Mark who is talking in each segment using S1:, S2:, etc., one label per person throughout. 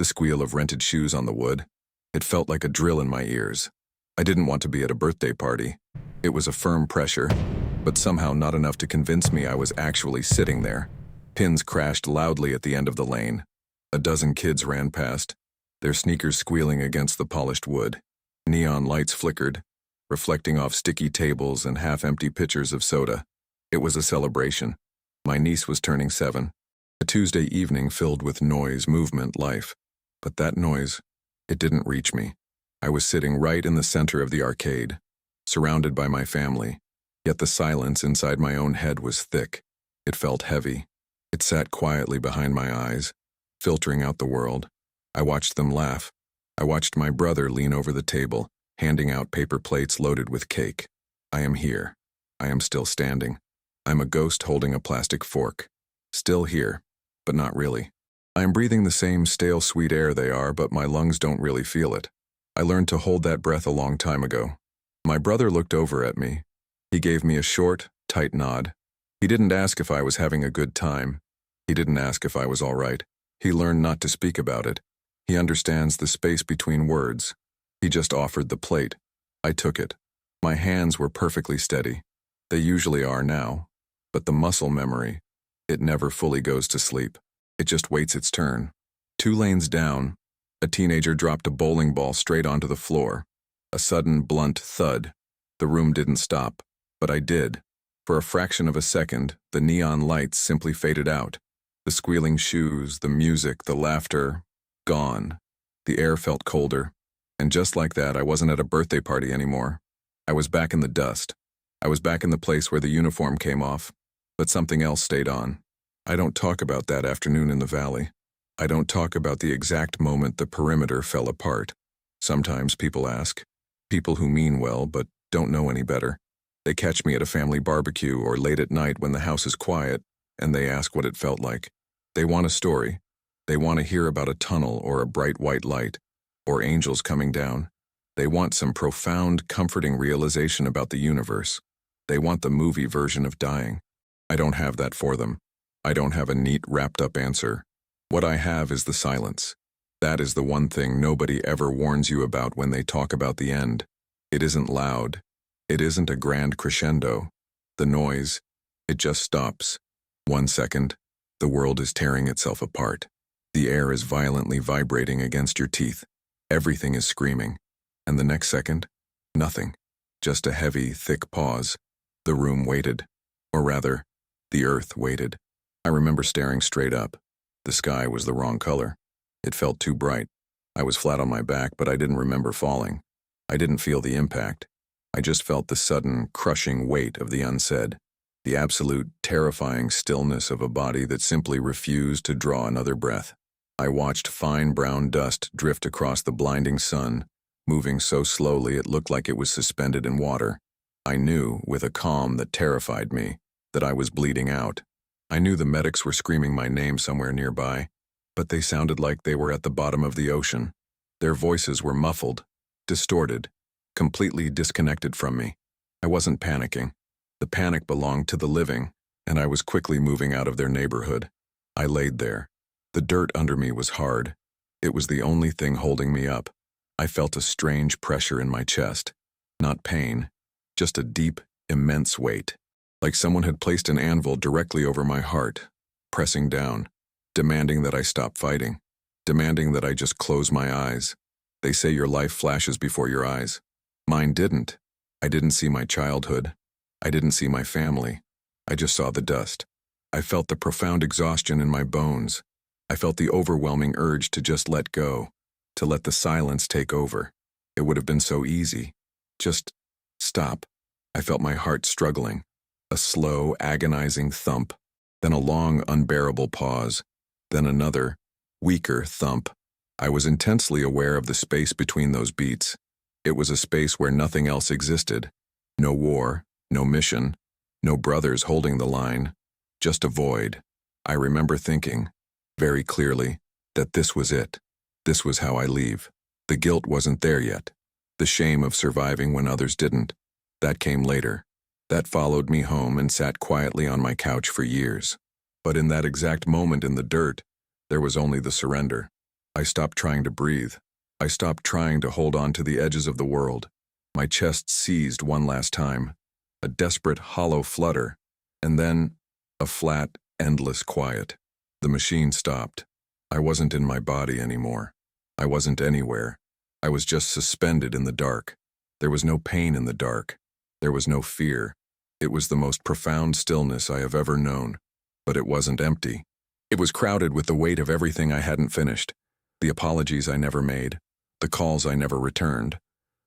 S1: the squeal of rented shoes on the wood. It felt like a drill in my ears. I didn't want to be at a birthday party. It was a firm pressure, but somehow not enough to convince me I was actually sitting there. Pins crashed loudly at the end of the lane. A dozen kids ran past, their sneakers squealing against the polished wood. Neon lights flickered, reflecting off sticky tables and half-empty pitchers of soda. It was a celebration. My niece was turning 7. A Tuesday evening filled with noise, movement, life. But that noise, it didn't reach me. I was sitting right in the center of the arcade, surrounded by my family, yet the silence inside my own head was thick. It felt heavy. It sat quietly behind my eyes, filtering out the world. I watched them laugh. I watched my brother lean over the table, handing out paper plates loaded with cake. I am here. I am still standing. I'm a ghost holding a plastic fork. Still here, but not really. I am breathing the same stale sweet air they are, but my lungs don't really feel it. I learned to hold that breath a long time ago. My brother looked over at me. He gave me a short, tight nod. He didn't ask if I was having a good time. He didn't ask if I was all right. He learned not to speak about it. He understands the space between words. He just offered the plate. I took it. My hands were perfectly steady. They usually are now. But the muscle memory, it never fully goes to sleep. It just waits its turn. 2 lanes down, a teenager dropped a bowling ball straight onto the floor. A sudden, blunt thud. The room didn't stop, but I did. For a fraction of a second, the neon lights simply faded out. The squealing shoes, the music, the laughter, gone. The air felt colder. And just like that, I wasn't at a birthday party anymore. I was back in the dust. I was back in the place where the uniform came off, but something else stayed on. I don't talk about that afternoon in the valley. I don't talk about the exact moment the perimeter fell apart. Sometimes people ask. People who mean well but don't know any better. They catch me at a family barbecue or late at night when the house is quiet, and they ask what it felt like. They want a story. They want to hear about a tunnel or a bright white light, or angels coming down. They want some profound, comforting realization about the universe. They want the movie version of dying. I don't have that for them. I don't have a neat, wrapped-up answer. What I have is the silence. That is the one thing nobody ever warns you about when they talk about the end. It isn't loud. It isn't a grand crescendo. The noise, it just stops. 1 second, the world is tearing itself apart. The air is violently vibrating against your teeth. Everything is screaming. And the next second, nothing. Just a heavy, thick pause. The room waited. Or rather, the earth waited. I remember staring straight up. The sky was the wrong color. It felt too bright. I was flat on my back, but I didn't remember falling. I didn't feel the impact. I just felt the sudden, crushing weight of the unsaid. The absolute, terrifying stillness of a body that simply refused to draw another breath. I watched fine brown dust drift across the blinding sun, moving so slowly it looked like it was suspended in water. I knew, with a calm that terrified me, that I was bleeding out. I knew the medics were screaming my name somewhere nearby, but they sounded like they were at the bottom of the ocean. Their voices were muffled, distorted, completely disconnected from me. I wasn't panicking. The panic belonged to the living, and I was quickly moving out of their neighborhood. I laid there. The dirt under me was hard. It was the only thing holding me up. I felt a strange pressure in my chest. Not pain, just a deep, immense weight. Like someone had placed an anvil directly over my heart, pressing down, demanding that I stop fighting, demanding that I just close my eyes. They say your life flashes before your eyes. Mine didn't. I didn't see my childhood. I didn't see my family. I just saw the dust. I felt the profound exhaustion in my bones. I felt the overwhelming urge to just let go, to let the silence take over. It would have been so easy. Just stop. I felt my heart struggling. A slow, agonizing thump, then a long, unbearable pause, then another, weaker thump. I was intensely aware of the space between those beats. It was a space where nothing else existed. No war, no mission, no brothers holding the line, just a void. I remember thinking, very clearly, that this was it. This was how I leave. The guilt wasn't there yet. The shame of surviving when others didn't. That came later. That followed me home and sat quietly on my couch for years. But in that exact moment in the dirt, there was only the surrender. I stopped trying to breathe. I stopped trying to hold on to the edges of the world. My chest seized one last time, a desperate, hollow flutter, and then a flat, endless quiet. The machine stopped. I wasn't in my body anymore. I wasn't anywhere. I was just suspended in the dark. There was no pain in the dark. There was no fear. It was the most profound stillness I have ever known. But it wasn't empty. It was crowded with the weight of everything I hadn't finished. The apologies I never made. The calls I never returned.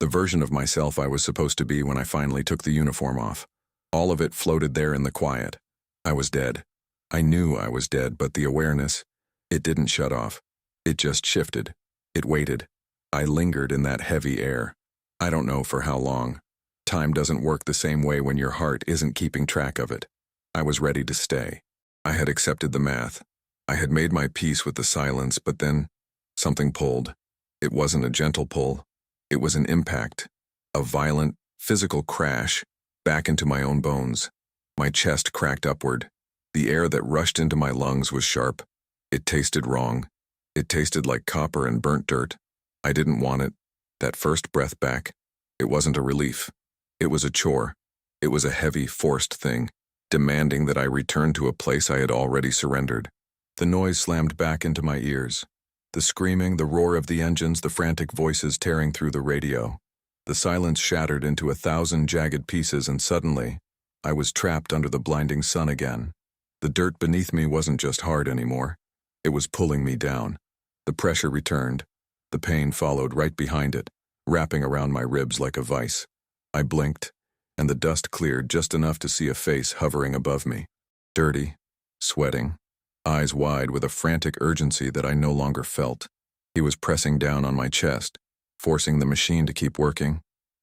S1: The version of myself I was supposed to be when I finally took the uniform off. All of it floated there in the quiet. I was dead. I knew I was dead, but the awareness, it didn't shut off. It just shifted. It waited. I lingered in that heavy air. I don't know for how long. Time doesn't work the same way when your heart isn't keeping track of it. I was ready to stay. I had accepted the math. I had made my peace with the silence, but then something pulled. It wasn't a gentle pull. It was an impact, a violent, physical crash back into my own bones. My chest cracked upward. The air that rushed into my lungs was sharp. It tasted wrong. It tasted like copper and burnt dirt. I didn't want it. That first breath back, it wasn't a relief. It was a chore. It was a heavy, forced thing, demanding that I return to a place I had already surrendered. The noise slammed back into my ears. The screaming, the roar of the engines, the frantic voices tearing through the radio. The silence shattered into 1,000 jagged pieces, and suddenly, I was trapped under the blinding sun again. The dirt beneath me wasn't just hard anymore. It was pulling me down. The pressure returned. The pain followed right behind it, wrapping around my ribs like a vice. I blinked, and the dust cleared just enough to see a face hovering above me. Dirty, sweating, eyes wide with a frantic urgency that I no longer felt. He was pressing down on my chest, forcing the machine to keep working,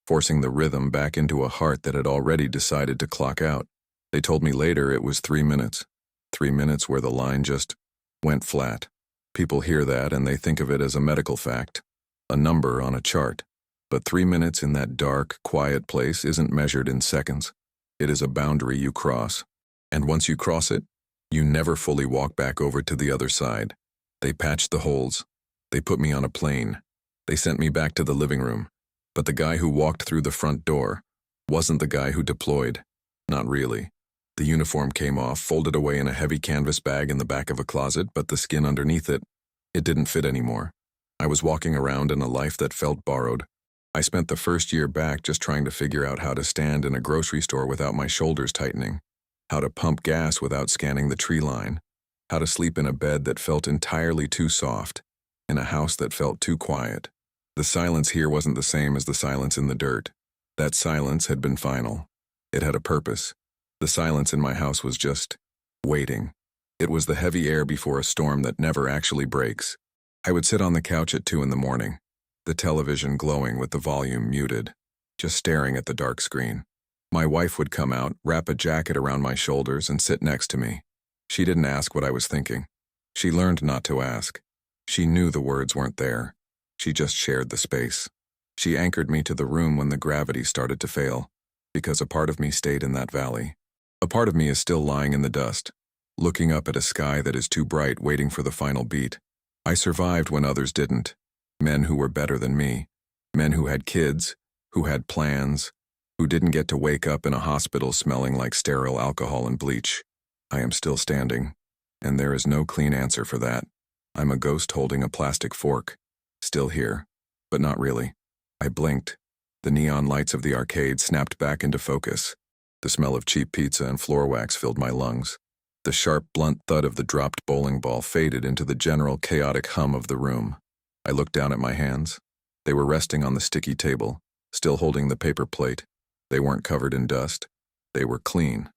S1: forcing the rhythm back into a heart that had already decided to clock out. They told me later it was 3 minutes. 3 minutes where the line just went flat. People hear that and they think of it as a medical fact, a number on a chart. But 3 minutes in that dark, quiet place isn't measured in seconds. It is a boundary you cross. And once you cross it, you never fully walk back over to the other side. They patched the holes. They put me on a plane. They sent me back to the living room. But the guy who walked through the front door wasn't the guy who deployed. Not really. The uniform came off, folded away in a heavy canvas bag in the back of a closet, but the skin underneath it, it didn't fit anymore. I was walking around in a life that felt borrowed. I spent the first year back just trying to figure out how to stand in a grocery store without my shoulders tightening, how to pump gas without scanning the tree line, how to sleep in a bed that felt entirely too soft, in a house that felt too quiet. The silence here wasn't the same as the silence in the dirt. That silence had been final. It had a purpose. The silence in my house was just waiting. It was the heavy air before a storm that never actually breaks. I would sit on the couch at 2 in the morning, the television glowing with the volume muted, just staring at the dark screen. My wife would come out, wrap a jacket around my shoulders, and sit next to me. She didn't ask what I was thinking. She learned not to ask. She knew the words weren't there. She just shared the space. She anchored me to the room when the gravity started to fail, because a part of me stayed in that valley. A part of me is still lying in the dust, looking up at a sky that is too bright, waiting for the final beat. I survived when others didn't. Men who were better than me. Men who had kids, who had plans, who didn't get to wake up in a hospital smelling like sterile alcohol and bleach. I am still standing, and there is no clean answer for that. I'm a ghost holding a plastic fork. Still here, but not really. I blinked. The neon lights of the arcade snapped back into focus. The smell of cheap pizza and floor wax filled my lungs. The sharp, blunt thud of the dropped bowling ball faded into the general chaotic hum of the room. I looked down at my hands. They were resting on the sticky table, still holding the paper plate. They weren't covered in dust. They were clean.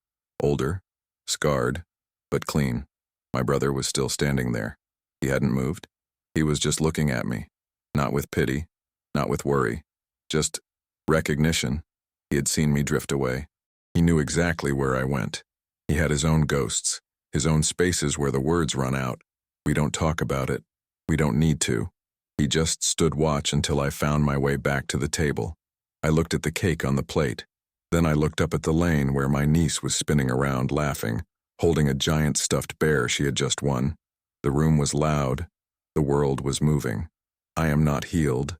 S1: Older, scarred, but clean. My brother was still standing there. He hadn't moved. He was just looking at me. Not with pity, not with worry. Just recognition. He had seen me drift away. He knew exactly where I went. He had his own ghosts, his own spaces where the words run out. We don't talk about it. We don't need to. He just stood watch until I found my way back to the table. I looked at the cake on the plate. Then I looked up at the lane where my niece was spinning around laughing, holding a giant stuffed bear she had just won. The room was loud, The world was moving. I am not healed.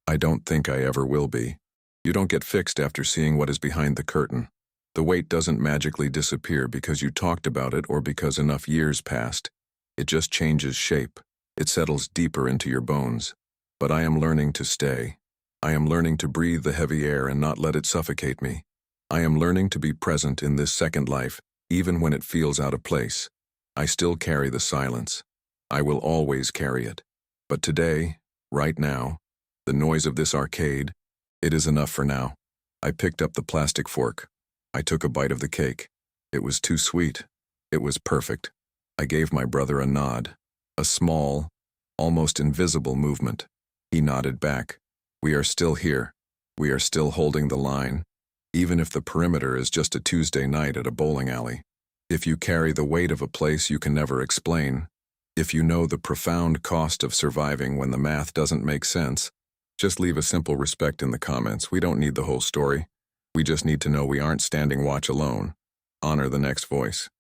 S1: I don't think I ever will be. You don't get fixed after seeing what is behind the curtain. The weight doesn't magically disappear because you talked about it or because enough years passed. It just changes shape. It settles deeper into your bones. But I am learning to stay. I am learning to breathe the heavy air and not let it suffocate me. I am learning to be present in this second life, even when it feels out of place. I still carry the silence. I will always carry it. But today, right now, the noise of this arcade, it is enough for now. I picked up the plastic fork. I took a bite of the cake. It was too sweet. It was perfect. I gave my brother a nod. A small, almost invisible movement. He nodded back. We are still here. We are still holding the line. Even if the perimeter is just a Tuesday night at a bowling alley. If you carry the weight of a place you can never explain, if you know the profound cost of surviving when the math doesn't make sense, just leave a simple respect in the comments. We don't need the whole story. We just need to know we aren't standing watch alone. Honor the next voice.